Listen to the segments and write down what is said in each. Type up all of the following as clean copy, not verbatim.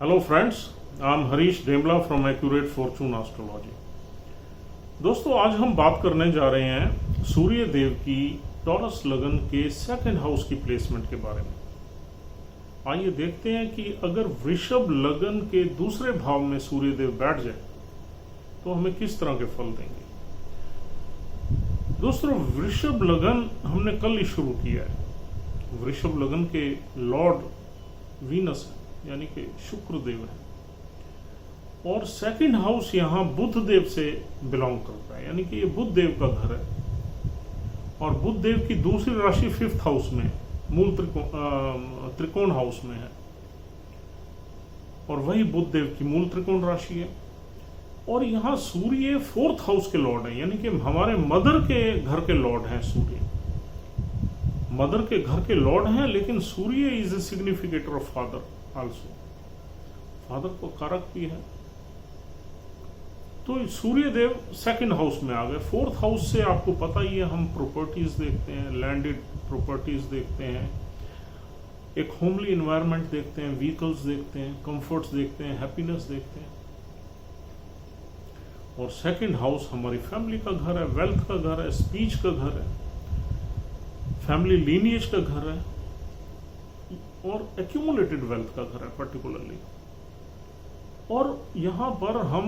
Hello friends, I am Harish Demla from Accurate Fortune Astrology। दोस्तों आज हम बात करने जा रहे हैं सूर्य देव की टॉरस लगन के सेकंड हाउस की प्लेसमेंट के बारे में। आइए देखते हैं कि अगर वृषभ लगन के दूसरे भाव में सूर्य देव बैठ जाए तो हमें किस तरह के फल देंगे। दोस्तों वृषभ लगन हमने कल ही शुरू किया है। वृषभ लगन के लॉर्ड वीनस है, यानी कि शुक्र देव है, और सेकंड हाउस यहां बुध देव से बिलोंग करता है, यानी कि ये बुध देव का घर है। और बुध देव की दूसरी राशि फिफ्थ हाउस में, मूल त्रिकोण हाउस में है, और वही बुध देव की मूल त्रिकोण राशि है। और यहां सूर्य फोर्थ हाउस के लॉर्ड है, यानी कि हमारे मदर के घर के लॉर्ड हैं। सूर्य मदर के घर के लॉर्ड हैं, लेकिन Surya is a significator of father also, father को कारक भी है। तो सूर्य देव सेकंड हाउस में आ गए। फोर्थ हाउस से आपको पता ही है, हम प्रॉपर्टीज देखते हैं, लैंडेड प्रॉपर्टीज देखते हैं, एक होमली एनवायरनमेंट देखते हैं, व्हीकल्स देखते हैं, कंफर्ट्स देखते हैं, हैप्पीनेस देखते हैं। और सेकंड हाउस हमारी फैमिली का घर है, वेल्थ का घर है, स्पीच का घर है, फैमिली लीनिएज का घर है, और एक्यूमुलेटेड वेल्थ का घर है पर्टिकुलरली। और यहां पर हम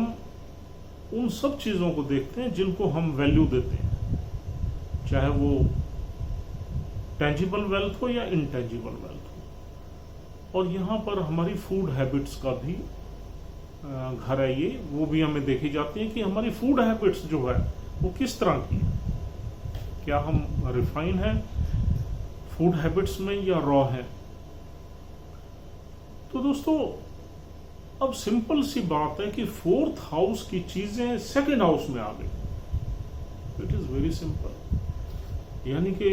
उन सब चीजों को देखते हैं जिनको हम वैल्यू देते हैं, चाहे वो टेंजिबल वेल्थ हो या इनटेंजिबल वेल्थ हो। और यहां पर हमारी फूड हैबिट्स का भी घर है ये, वो भी हमें देखी जाती है कि हमारी फूड हैबिट्स जो है वो किस तरह की है, क्या हम रिफाइन है फूड हैबिट्स में या रॉ है। तो दोस्तों अब सिंपल सी बात है कि फोर्थ हाउस की चीजें सेकंड हाउस में आ गई। इट इज वेरी सिंपल, यानी कि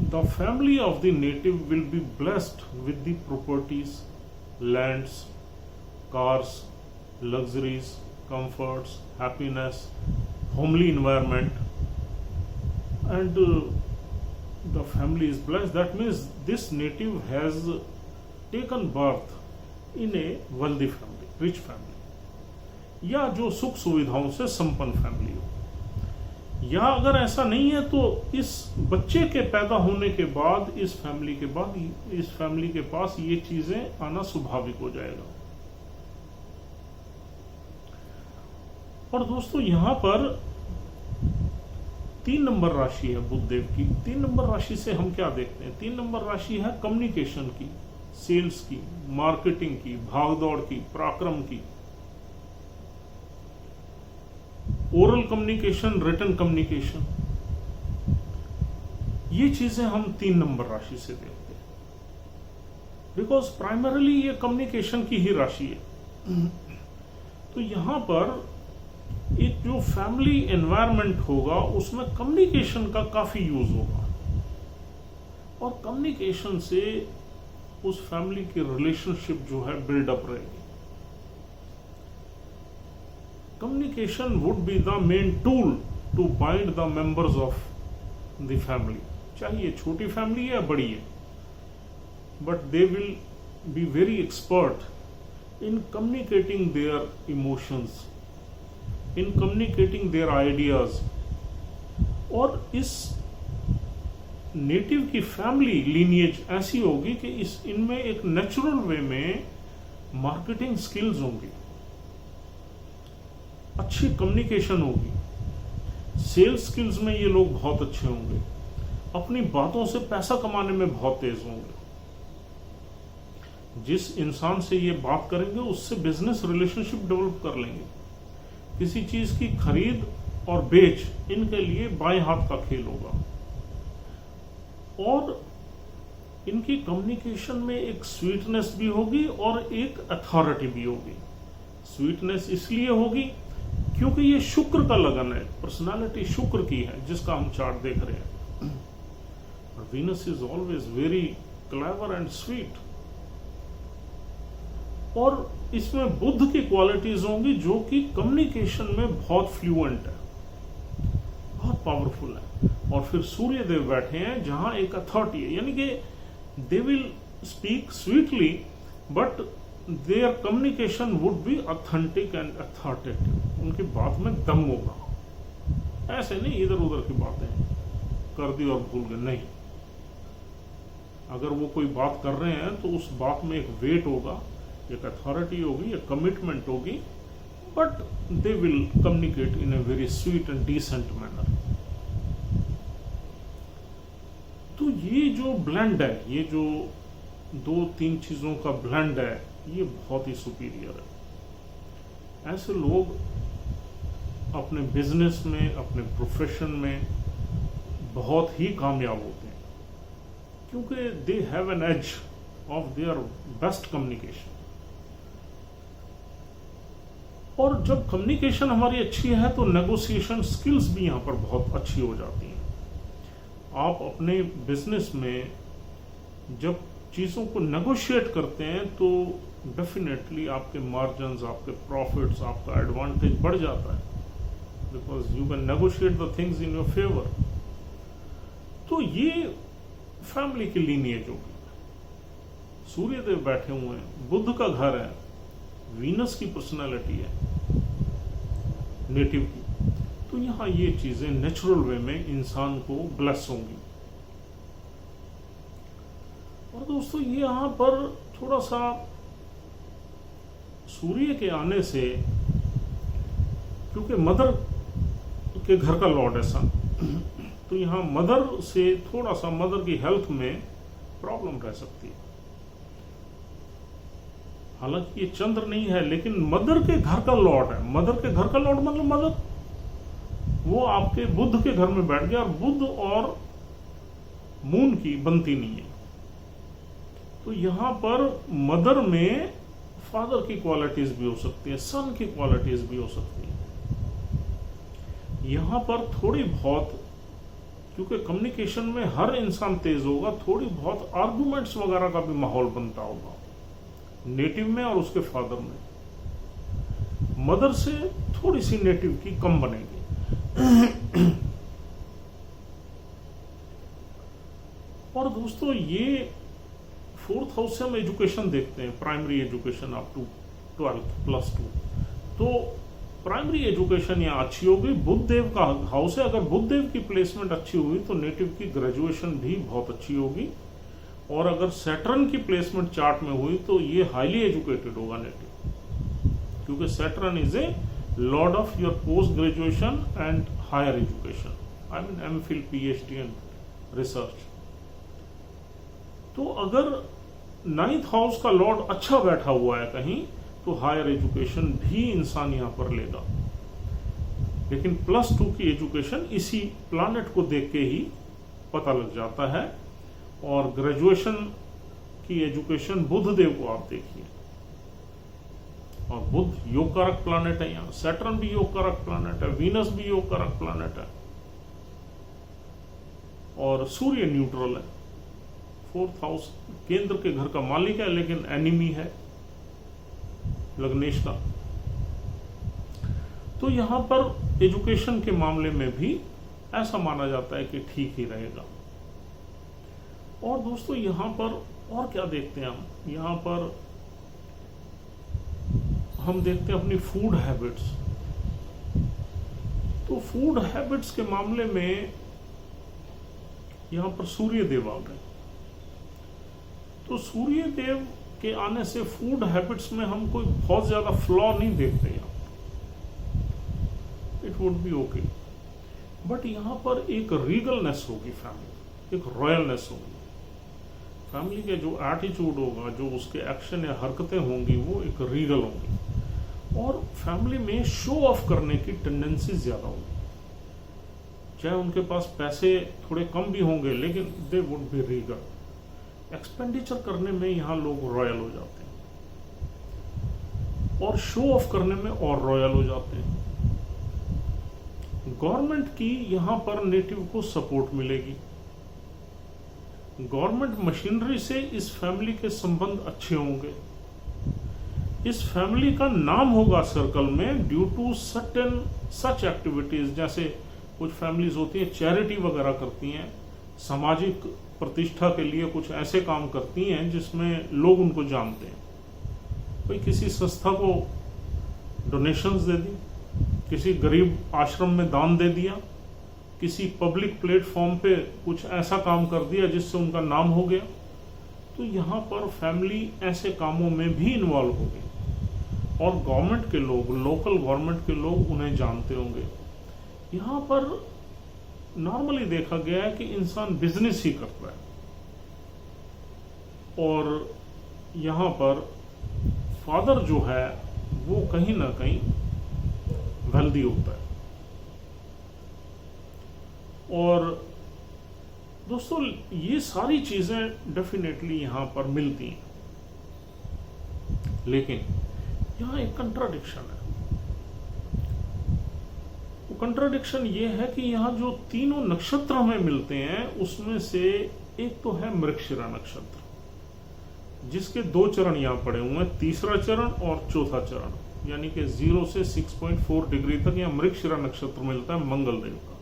the family of the native will be blessed with the properties, lands, cars, luxuries, comforts, happiness, homely environment, and the family is blessed. That means this native has taken birth in a wealthy family, rich family, या जो सुख सुविधाओं से संपन्न family हो। या अगर ऐसा नहीं है तो इस बच्चे के पैदा होने के बाद इस फैमिली के पास ये चीजें आना स्वाभाविक हो जाएगा। और दोस्तों यहां पर 3 नंबर राशि है बुध देव की। 3 नंबर राशि से हम क्या देखते हैं? 3 नंबर राशि है कम्युनिकेशन की, सेल्स की, मार्केटिंग की, भागदौड़ की, पराक्रम की, ओरल कम्युनिकेशन, रिटन कम्युनिकेशन। ये चीजें हम 3 नंबर राशि से देखते हैं, बिकॉज प्राइमरीली ये कम्युनिकेशन की ही राशि है। तो यहां पर एक जो फैमिली एनवायरनमेंट होगा उसमें कम्युनिकेशन का काफी यूज होगा, और कम्युनिकेशन से उस फैमिली की रिलेशनशिप जो है बिल्डअप रहेगी। Communication would be the main tool to bind the members of the family, चाहे ये छोटी फैमिली है या बड़ी है, but they will be very expert in communicating their emotions, in communicating their ideas. और इस नेटिव की फैमिली लीनिएज ऐसी होगी कि इनमें एक नेचुरल वे में मार्केटिंग स्किल्स होंगी, अच्छी कम्युनिकेशन होगी, सेल्स स्किल्स में ये लोग बहुत अच्छे होंगे, अपनी बातों से पैसा कमाने में बहुत तेज होंगे। जिस इंसान से ये बात करेंगे उससे बिजनेस रिलेशनशिप डेवलप कर लेंगे। किसी चीज की खरीद और बेच इनके लिए बाएं हाथ का खेल होगा। और इनकी कम्युनिकेशन में एक स्वीटनेस भी होगी और एक अथॉरिटी भी होगी। स्वीटनेस इसलिए होगी क्योंकि ये शुक्र का लगन है, पर्सनालिटी शुक्र की है जिसका हम चार्ट देख रहे हैं। Venus is always very clever and sweet. और इसमें बुध की क्वालिटीज होंगी जो कि कम्युनिकेशन में बहुत फ्लुएंट है, बहुत पावरफुल है। और फिर सूर्य देव बैठे हैं जहां एक अथॉरिटी है, यानी कि they will speak sweetly but there communication would be authentic and authoritative. उनकी बात में दम होगा, ऐसे नहीं इधर उधर की बातें कर दी और भूल गए, नहीं। अगर वो कोई बात कर रहे हैं तो उस बात में एक वेट होगा, एक अथॉरिटी होगी, एक कमिटमेंट होगी, but they will communicate in a very sweet and decent manner. तो ये जो ब्लेंड है, ये जो 2-3 चीजों का ब्लेंड है, ये बहुत ही सुपीरियर है। ऐसे लोग अपने बिजनेस में, अपने प्रोफेशन में बहुत ही कामयाब होते हैं, क्योंकि they have an edge of their best communication. और जब कम्युनिकेशन हमारी अच्छी है तो नेगोशिएशन स्किल्स भी यहां पर बहुत अच्छी हो जाती हैं। आप अपने बिजनेस में जब चीजों को नेगोशिएट करते हैं तो डेफिनेटली आपके मार्जिन्स, आपके प्रॉफिट्स, आपका एडवांटेज बढ़ जाता है, because you can negotiate the things in your favour. तो ये फैमिली की लीनिएज होगी। सूर्यदेव बैठे हुए हैं, बुध का घर है, वीनस की पर्सनालिटी है नेटिव की, तो यहां ये चीजें नेचुरल वे में इंसान को ब्लेस होंगी। और दोस्तों ये यहां पर थोड़ा सा सूर्य के आने से, क्योंकि मदर के घर का लॉर्ड है सन, तो यहां मदर से थोड़ा सा मदर की हेल्थ में प्रॉब्लम रह सकती है। हालांकि ये चंद्र नहीं है, लेकिन मदर के घर का लॉर्ड है। मदर के घर का लॉर्ड मतलब मदर, वो आपके बुध के घर में बैठ गया, और बुध और मून की बनती नहीं है। तो यहां पर मदर में फादर की क्वालिटीज भी हो सकती है, सन की क्वालिटीज भी हो सकती है। यहां पर थोड़ी बहुत, क्योंकि कम्युनिकेशन में हर इंसान तेज होगा, थोड़ी बहुत आर्गुमेंट्स वगैरह का भी माहौल बनता होगा नेटिव में और उसके फादर में। मदर से थोड़ी सी नेटिव की कम बनेगी। और दोस्तों ये 4th हाउस से हम एजुकेशन देखते हैं, primary education up to 12th +2। तो प्राइमरी एजुकेशन यहाँ अच्छी होगी। बुधदेव का हाउस है, अगर बुधदेव की प्लेसमेंट अच्छी हुई तो नेटिव की ग्रेजुएशन भी बहुत अच्छी होगी। और अगर सैटर्न की प्लेसमेंट चार्ट में हुई तो ये हाईली एजुकेटेड होगा नेटिव, क्योंकि Saturn is a lord of your post graduation and higher education, I mean MPhil, PhD and research. तो अगर 9th हाउस का लॉर्ड अच्छा बैठा हुआ है कहीं, तो हायर एजुकेशन भी इंसान यहां पर लेगा। लेकिन +2 की एजुकेशन इसी प्लैनेट को देख के ही पता लग जाता है। और ग्रेजुएशन की एजुकेशन बुधदेव को आप देखिए, और बुध योग कारक प्लैनेट है, यहाँ सैटर्न भी योग कारक प्लैनेट है, वीनस भी योग कारक प्लैनेट है, और सूर्य न्यूट्रल है। 4th हाउस केंद्र के घर का मालिक है, लेकिन एनिमी है लग्नेश का। तो यहां पर एजुकेशन के मामले में भी ऐसा माना जाता है कि ठीक ही रहेगा। और दोस्तों यहां पर और क्या देखते हैं हम, यहां पर हम देखते हैं अपनी फूड हैबिट्स। तो फूड हैबिट्स के मामले में यहां पर सूर्य देव आ गए। तो सूर्य देव के आने से फूड हैबिट्स में हम कोई बहुत ज्यादा फ्लॉ नहीं देखते यहां, it would be okay. But यहां पर एक रीगलनेस होगी फैमिली, एक रॉयलनेस होगी फैमिली के। जो एटीट्यूड होगा, जो उसके एक्शन या हरकतें होंगी, वो एक रीगल होंगी। और फैमिली में शो ऑफ करने की टेंडेंसी ज्यादा होगी। चाहे उनके पास पैसे थोड़े कम भी होंगे, लेकिन they would be Regal. Expenditure करने में यहां लोग रॉयल हो जाते हैं, और शो ऑफ करने में और रॉयल हो जाते हैं। गवर्नमेंट की यहां पर नेटिव को सपोर्ट मिलेगी। गवर्नमेंट मशीनरी से इस फैमिली के संबंध अच्छे होंगे। इस फैमिली का नाम होगा सर्कल में due to certain such activities. जैसे कुछ फैमिलीज होती हैं चैरिटी वगैरह करती हैं, सामाजिक प्रतिष्ठा के लिए कुछ ऐसे काम करती हैं जिसमें लोग उनको जानते हैं। कोई किसी संस्था को डोनेशंस दे दी, किसी गरीब आश्रम में दान दे दिया, किसी पब्लिक प्लेटफॉर्म पे कुछ ऐसा काम कर दिया जिससे उनका नाम हो गया, तो यहाँ पर फैमिली ऐसे कामों में भी इन्वॉल्व हो गई और गवर्नमेंट के लोग, लोकल गवर्नमेंट के लोग उन्हें जानते होंगे। यहाँ पर नॉर्मली देखा गया है कि इंसान बिजनेस ही करता है और यहाँ पर फादर जो है वो कहीं ना कहीं वेल्दी होता है। और दोस्तों ये सारी चीजें डेफिनेटली यहां पर मिलती हैं, लेकिन यहां एक कंट्राडिक्शन है। वो कंट्राडिक्शन ये है कि यहां जो तीनों नक्षत्र हमें मिलते हैं उसमें से एक तो है मृगशिरा नक्षत्र, जिसके 2 चरण यहां पड़े हुए हैं, तीसरा चरण और चौथा चरण, यानी कि 0 से 6.4 डिग्री तक यहां मृगशिरा नक्षत्र मिलता है मंगल देव का।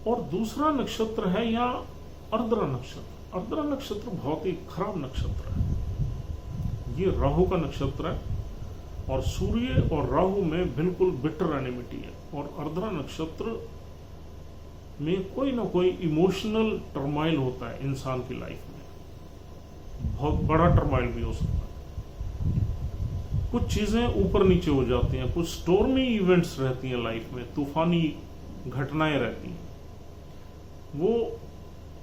और दूसरा नक्षत्र है यहाँ अर्द्रा नक्षत्र। अर्द्रा नक्षत्र बहुत ही खराब नक्षत्र है, ये राहु का नक्षत्र है और सूर्य और राहु में बिल्कुल बिटर एनिमिटी है। और अर्द्रा नक्षत्र में कोई ना कोई इमोशनल टर्माइल होता है इंसान की लाइफ में, बहुत बड़ा टर्माइल भी हो सकता है, कुछ चीजें ऊपर नीचे हो जाती हैं, कुछ स्टॉर्मी इवेंट्स रहती हैं लाइफ में, तूफानी घटनाएं रहती हैं। वो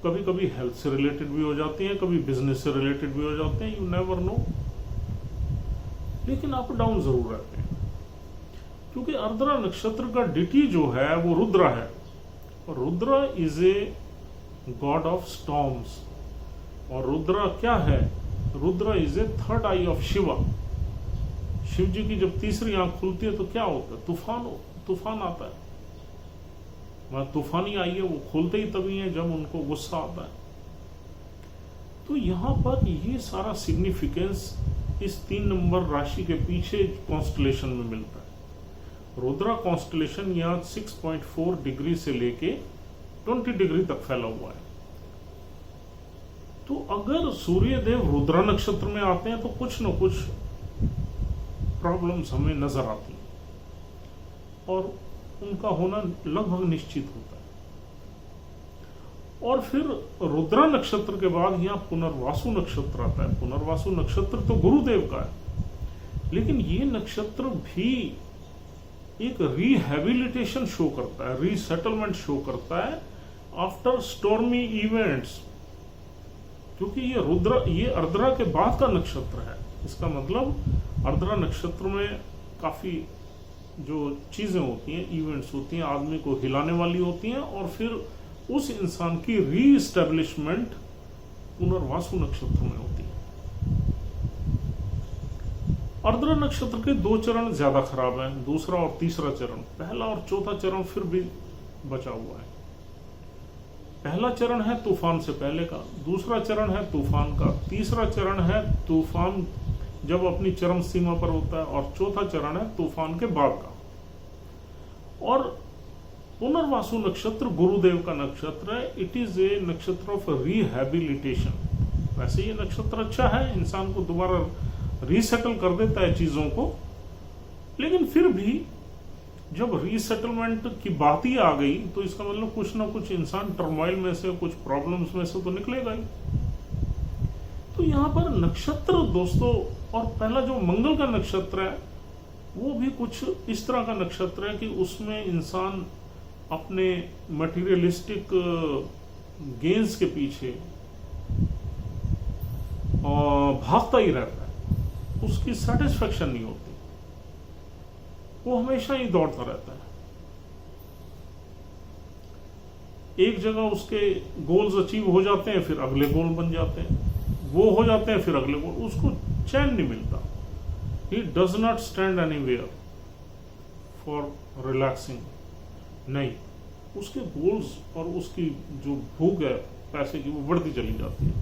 कभी कभी हेल्थ से रिलेटेड भी हो जाती हैं, कभी बिजनेस से रिलेटेड भी हो जाते हैं, यू नेवर नो, लेकिन अप डाउन जरूर रहते हैं। क्योंकि अर्द्रा नक्षत्र का डिटी जो है वो रुद्रा है और Rudra is a god of storms. और रुद्रा क्या है? Rudra is a third eye of Shiva. Shiva ji की जब तीसरी आंख खुलती है तो क्या होता है? तूफान आता है। वह तूफानी आई है, वो खोलते ही तभी है जब उनको गुस्सा आता है। तो यहां पर ये सारा सिग्निफिकेंस इस 3 नंबर राशि के पीछे कॉन्स्टलेशन में मिलता है। रुद्रा कॉन्स्टलेशन यहाँ 6.4 डिग्री से लेके 20 डिग्री तक फैला हुआ है। तो अगर सूर्यदेव रुद्रा नक्षत्र में आते हैं तो कुछ न कुछ प्रॉब्लम्स हमें नजर आती हैं और उनका होना लगभग निश्चित होता है। और फिर रुद्रा नक्षत्र के बाद यहाँ पुनर्वासु नक्षत्र आता है। पुनर्वासु नक्षत्र तो गुरुदेव का है, लेकिन ये नक्षत्र भी एक रिहेबिलिटेशन शो करता है, रीसेटलमेंट शो करता है आफ्टर स्टॉर्मी इवेंट्स। क्योंकि ये अर्द्रा के बाद का नक्षत्र है। इसका मतलब अर्द्रा नक्षत्र में काफी जो चीजें होती हैं, इवेंट्स होती हैं, आदमी को हिलाने वाली होती हैं और फिर उस इंसान की रीएस्टैब्लिशमेंट पुनर्वासु नक्षत्र में होती है। अर्द्रा नक्षत्र के 2 चरण ज्यादा खराब हैं, दूसरा और तीसरा चरण। पहला और चौथा चरण फिर भी बचा हुआ है। पहला चरण है तूफान से पहले का, दूसरा चरण है तूफान का, तीसरा चरण है तूफान जब अपनी चरम सीमा पर होता है और चौथा चरण है तूफान के बाद का। और पुनर्वासु नक्षत्र गुरुदेव का नक्षत्र है। इट इज ए नक्षत्र ऑफ रिहेबिलिटेशन। वैसे ये नक्षत्र अच्छा है, इंसान को दोबारा रीसेटल कर देता है चीजों को, लेकिन फिर भी जब रीसेटलमेंट की बात ही आ गई तो इसका मतलब कुछ ना कुछ इंसान टर्मोइल में से, कुछ प्रॉब्लम्स में से तो निकलेगा ही। तो यहां पर नक्षत्र दोस्तों, और पहला जो मंगल का नक्षत्र है वो भी कुछ इस तरह का नक्षत्र है कि उसमें इंसान अपने मटेरियलिस्टिक गेन्स के पीछे भागता ही रहता है, उसकी सेटिस्फेक्शन नहीं होती, वो हमेशा ही दौड़ता रहता है। एक जगह उसके गोल्स अचीव हो जाते हैं, फिर अगले गोल बन जाते हैं, वो हो जाते हैं, फिर अगले गोल, उसको चैन नहीं मिलता। He does not stand anywhere for relaxing. नहीं, उसके गोल्स और उसकी जो भूख है पैसे की वो बढ़ती चली जाती है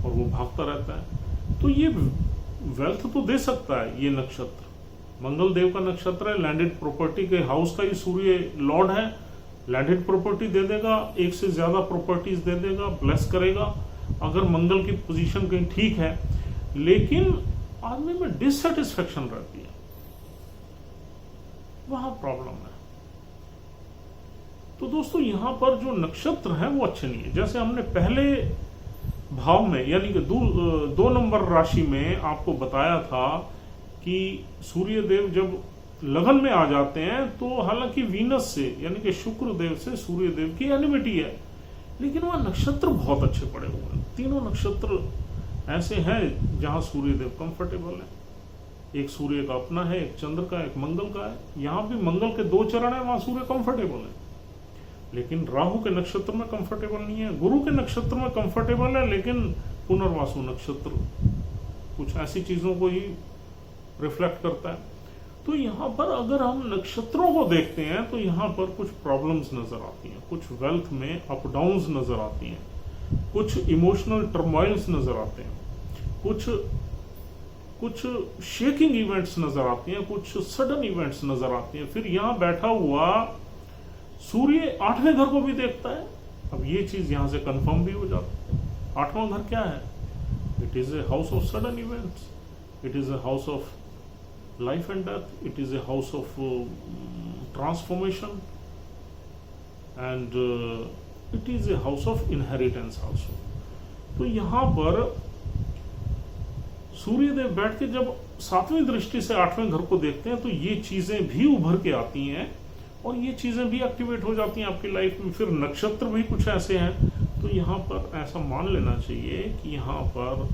और वो भागता रहता है। तो ये वेल्थ तो दे सकता है ये नक्षत्र, मंगल देव का नक्षत्र है, लैंडेड प्रॉपर्टी के हाउस का ही सूर्य लॉर्ड है, लैंडेड प्रॉपर्टी दे देगा, एक से ज्यादा प्रॉपर्टीज दे देगा, ब्लेस करेगा अगर मंगल की पोजीशन कहीं ठीक है। लेकिन आदमी में डिससेटिस्फेक्शन रहती है, वहां प्रॉब्लम है। तो दोस्तों यहां पर जो नक्षत्र है वो अच्छे नहीं है। जैसे हमने पहले भाव में यानी कि 2 नंबर राशि में आपको बताया था कि सूर्य देव जब लगन में आ जाते हैं तो हालांकि वीनस से यानी कि शुक्र देव से सूर्य देव की एनिमिटी है, लेकिन वह नक्षत्र बहुत अच्छे पड़े हुए हैं। तीनों नक्षत्र ऐसे हैं जहां सूर्य देव कंफर्टेबल है। एक सूर्य का अपना है, एक चंद्र का, एक मंगल का है। यहां भी मंगल के 2 चरण है, वहां सूर्य कंफर्टेबल है, लेकिन राहु के नक्षत्र में कंफर्टेबल नहीं है। गुरु के नक्षत्र में कंफर्टेबल है, लेकिन पुनर्वासु नक्षत्र कुछ ऐसी चीजों को ही रिफ्लेक्ट करता है। तो यहां पर अगर हम नक्षत्रों को देखते हैं तो यहां पर कुछ प्रॉब्लम्स नजर आती हैं, कुछ वेल्थ में अप डाउन्स नजर आती हैं, कुछ इमोशनल टर्मोइल्स नजर आते हैं, कुछ शेकिंग इवेंट्स नजर आती हैं, कुछ सडन इवेंट्स नजर आती हैं। फिर यहां बैठा हुआ सूर्य 8वें घर को भी देखता है। अब ये चीज यहां से कंफर्म भी हो जाती है। 8वां घर क्या है? It is a house of sudden events, it is a house of life and death, it is a house of transformation, and it is a house of inheritance also. तो यहां पर सूर्यदेव बैठ के जब 7वीं दृष्टि से 8वें घर को देखते हैं तो ये चीजें भी उभर के आती हैं और ये चीजें भी एक्टिवेट हो जाती हैं आपकी लाइफ में। फिर नक्षत्र भी कुछ ऐसे हैं, तो यहां पर ऐसा मान लेना चाहिए कि यहां पर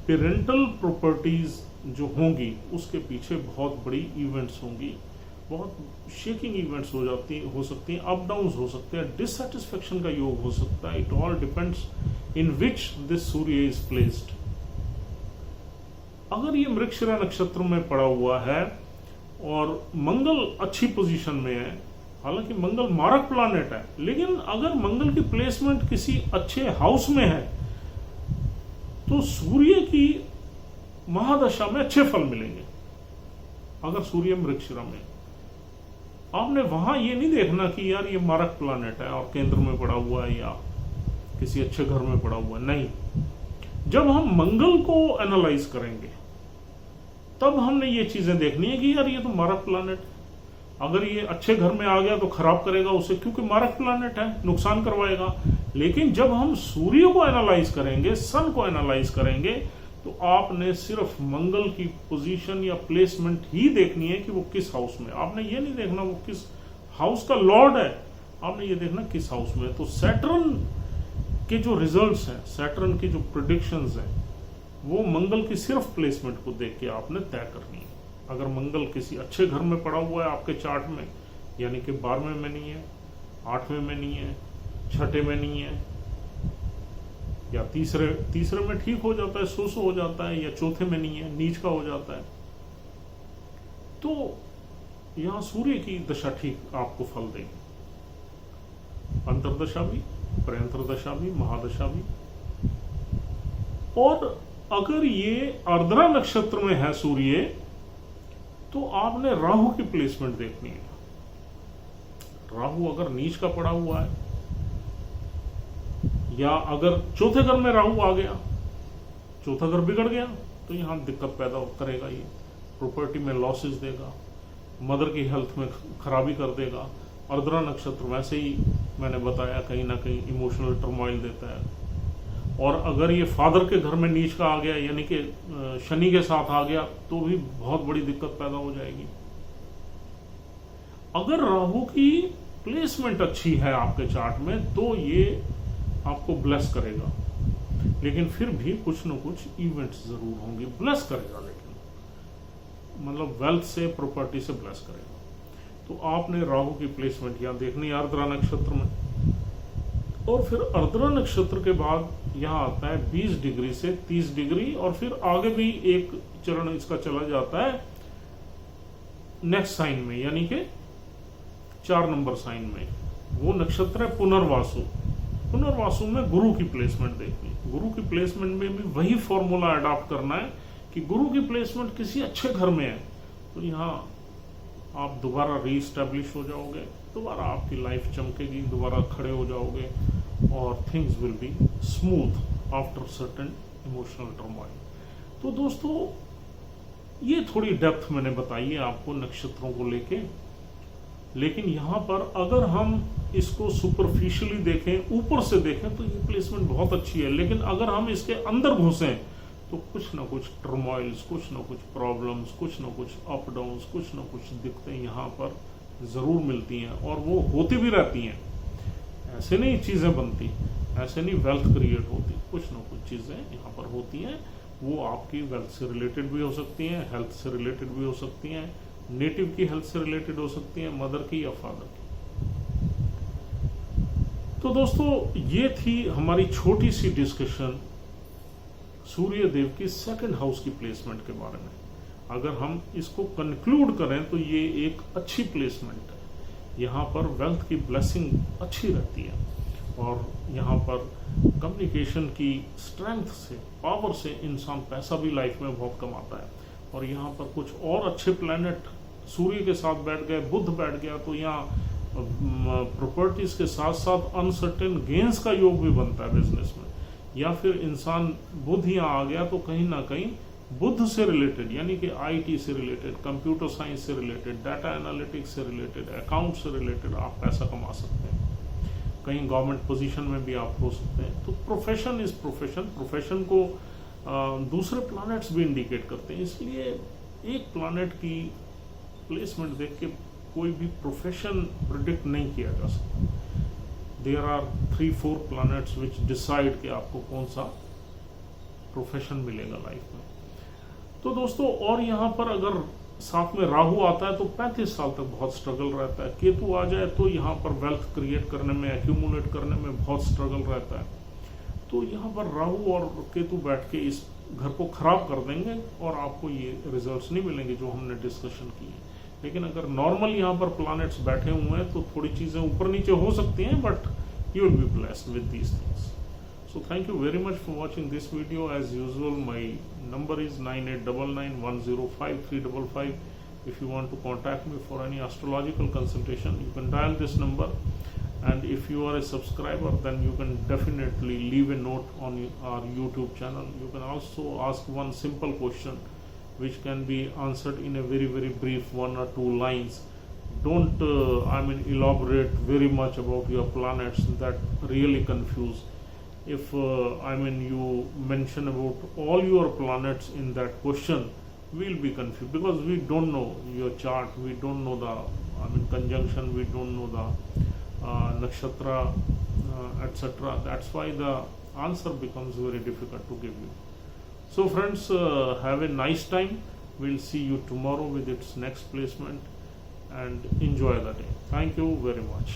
पेरेंटल प्रॉपर्टीज जो होंगी उसके पीछे बहुत बड़ी इवेंट्स होंगी, बहुत शेकिंग इवेंट्स हो सकती हैं, अप डाउन हो सकते हैं, डिससेटिस्फेक्शन का योग हो सकता है। It all depends in which this Surya is placed. अगर ये मृगशिरा नक्षत्र में पड़ा हुआ है और मंगल अच्छी पोजीशन में है, हालांकि मंगल मारक प्लैनेट है, लेकिन अगर मंगल की प्लेसमेंट किसी अच्छे हाउस में है तो सूर्य की महादशा में अच्छे फल मिलेंगे। अगर सूर्य मृगशिरा में, आपने वहां ये नहीं देखना कि यार ये मारक प्लैनेट है और केंद्र में पड़ा हुआ है या किसी अच्छे घर में पड़ा हुआ है, नहीं। जब हम मंगल को एनालाइज करेंगे तब हमने ये चीजें देखनी है कि यार ये तो मारक प्लैनेट है। अगर ये अच्छे घर में आ गया तो खराब करेगा उसे, क्योंकि मारक प्लैनेट है, नुकसान करवाएगा। लेकिन जब हम सूर्य को एनालाइज करेंगे, सन को एनालाइज करेंगे, तो आपने सिर्फ मंगल की पोजीशन या प्लेसमेंट ही देखनी है कि वो किस हाउस में। आपने ये नहीं देखना वो किस हाउस का लॉर्ड है, आपने ये देखना किस हाउस में। तो सैटर्न के जो रिजल्ट्स हैं, सैटर्न की जो प्रेडिक्शंस हैं, वो मंगल की सिर्फ प्लेसमेंट को देख के आपने तय करनी है। अगर मंगल किसी अच्छे घर में पड़ा हुआ है आपके चार्ट में, यानी कि 12वें में नहीं है, 8वें में नहीं है, 6ठे में नहीं है, या तीसरे में ठीक हो जाता है, सो हो जाता है, या चौथे में नहीं है, नीच का हो जाता है, तो यहां सूर्य की दशा ठीक आपको फल देगी। अंतरदशा भी, प्रयंतरदशा भी, महादशा भी। और अगर ये अर्द्रा नक्षत्र में है सूर्य, तो आपने राहु की प्लेसमेंट देखनी है। राहु अगर नीच का पड़ा हुआ है, या अगर चौथे घर में राहु आ गया, चौथा घर बिगड़ गया, तो यहां दिक्कत पैदा करेगा। ये प्रॉपर्टी में लॉसेस देगा, मदर की हेल्थ में खराबी कर देगा। अर्द्रा नक्षत्र वैसे ही मैंने बताया कहीं ना कहीं इमोशनल टर्मोइल देता है। और अगर ये फादर के घर में नीच का आ गया, यानी कि शनि के साथ आ गया, तो भी बहुत बड़ी दिक्कत पैदा हो जाएगी। अगर राहु की प्लेसमेंट अच्छी है आपके चार्ट में, तो ये आपको ब्लेस करेगा, लेकिन फिर भी कुछ न कुछ इवेंट्स जरूर होंगे। ब्लेस करेगा, लेकिन मतलब वेल्थ से, प्रॉपर्टी से ब्लेस करेगा। तो आपने राहु की प्लेसमेंट यहां देखनी है अर्द्रा नक्षत्र में। और फिर अर्द्रा नक्षत्र के बाद यहां आता है 20 डिग्री से 30 डिग्री, और फिर आगे भी एक चरण इसका चला जाता है नेक्स्ट साइन में, यानी कि 4 नंबर साइन में। वो नक्षत्र है पुनर्वासु। पुनर्वासु में गुरु की प्लेसमेंट देखनी। गुरु की प्लेसमेंट में भी वही फॉर्मूला अडॉप्ट करना है कि गुरु की प्लेसमेंट किसी अच्छे घर में है, तो यहां आप दोबारा रीस्टैब्लिश हो जाओगे, दोबारा आपकी लाइफ चमकेगी, दोबारा खड़े हो जाओगे, और things will be smooth after certain emotional turmoil. तो दोस्तों ये थोड़ी डेप्थ मैंने बताई है आपको नक्षत्रों को लेके, लेकिन यहां पर अगर हम इसको सुपरफिशियली देखें, ऊपर से देखें, तो ये प्लेसमेंट बहुत अच्छी है। लेकिन अगर हम इसके अंदर घुसें तो कुछ ना कुछ टर्मोइल्स, कुछ ना कुछ प्रॉब्लम्स, कुछ ना कुछ अप डाउन्स, कुछ ना कुछ दिक्कतें यहाँ पर जरूर मिलती हैं, और वो होती भी रहती हैं। ऐसे नहीं चीजें बनती, ऐसे नहीं वेल्थ क्रिएट होती, कुछ ना कुछ चीजें यहाँ पर होती हैं। वो आपकी वेल्थ से रिलेटेड भी हो सकती हैं, हेल्थ से रिलेटेड भी हो सकती हैं, नेटिव की हेल्थ से रिलेटेड हो सकती हैं, मदर की या फादर की। तो दोस्तों ये थी हमारी छोटी सी डिस्कशन सूर्य देव की सेकंड हाउस की प्लेसमेंट के बारे में। अगर हम इसको कंक्लूड करें तो ये एक अच्छी प्लेसमेंट है। यहाँ पर वेल्थ की ब्लेसिंग अच्छी रहती है, और यहाँ पर कम्युनिकेशन की स्ट्रेंथ से, पावर से इंसान पैसा भी लाइफ में बहुत कमाता है। और यहाँ पर कुछ और अच्छे प्लैनेट सूर्य के साथ बैठ गए, बुध बैठ गया, तो यहाँ प्रॉपर्टीज के साथ साथ अनसर्टेन गेन्स का योग भी बनता है बिजनेस में। या फिर इंसान बुध यहाँ आ गया तो कहीं ना कहीं बुध से रिलेटेड, यानी कि आईटी से रिलेटेड, कंप्यूटर साइंस से रिलेटेड, डाटा एनालिटिक्स से रिलेटेड, अकाउंट से रिलेटेड आप पैसा कमा सकते हैं। कहीं गवर्नमेंट पोजीशन में भी आप हो सकते हैं। तो प्रोफेशन इज प्रोफेशन। प्रोफेशन को दूसरे प्लैनेट्स भी इंडिकेट करते हैं, इसलिए एक प्लैनेट की प्लेसमेंट देख के कोई भी प्रोफेशन प्रिडिक्ट नहीं किया जा सकता। There are 3-4 planets which decide कि आपको कौन सा प्रोफेशन मिलेगा लाइफ में। तो दोस्तों, और यहाँ पर अगर साथ में राहु आता है तो 35 साल तक बहुत स्ट्रगल रहता है। केतु आ जाए तो यहाँ पर वेल्थ क्रिएट करने में, एक्यूमुलेट करने में बहुत स्ट्रगल रहता है। तो यहाँ पर राहु और केतु बैठ के इस घर को खराब कर देंगे और आपको ये रिजल्ट्स नहीं मिलेंगे जो हमने डिस्कशन की है। लेकिन अगर नॉर्मल यहाँ पर प्लैनेट्स बैठे हुए हैं तो थोड़ी चीजें ऊपर नीचे हो सकती हैं, but you will be blessed with these things. So thank you very much for watching this video. As usual, my number is 9899105355. If you want to contact me for any astrological consultation, you can dial this number. And if you are a subscriber, then you can definitely leave a note on our YouTube channel. You can also ask one simple question which can be answered in a very, very brief 1 or 2 lines. Don't elaborate very much about your planets. That really confuse. If you mention about all your planets in that question, we'll be confused because we don't know your chart, we don't know the conjunction, we don't know the nakshatra, etc. That's why the answer becomes very difficult to give you. So friends, have a nice time. We'll see you tomorrow with its next placement, and enjoy the day. Thank you very much.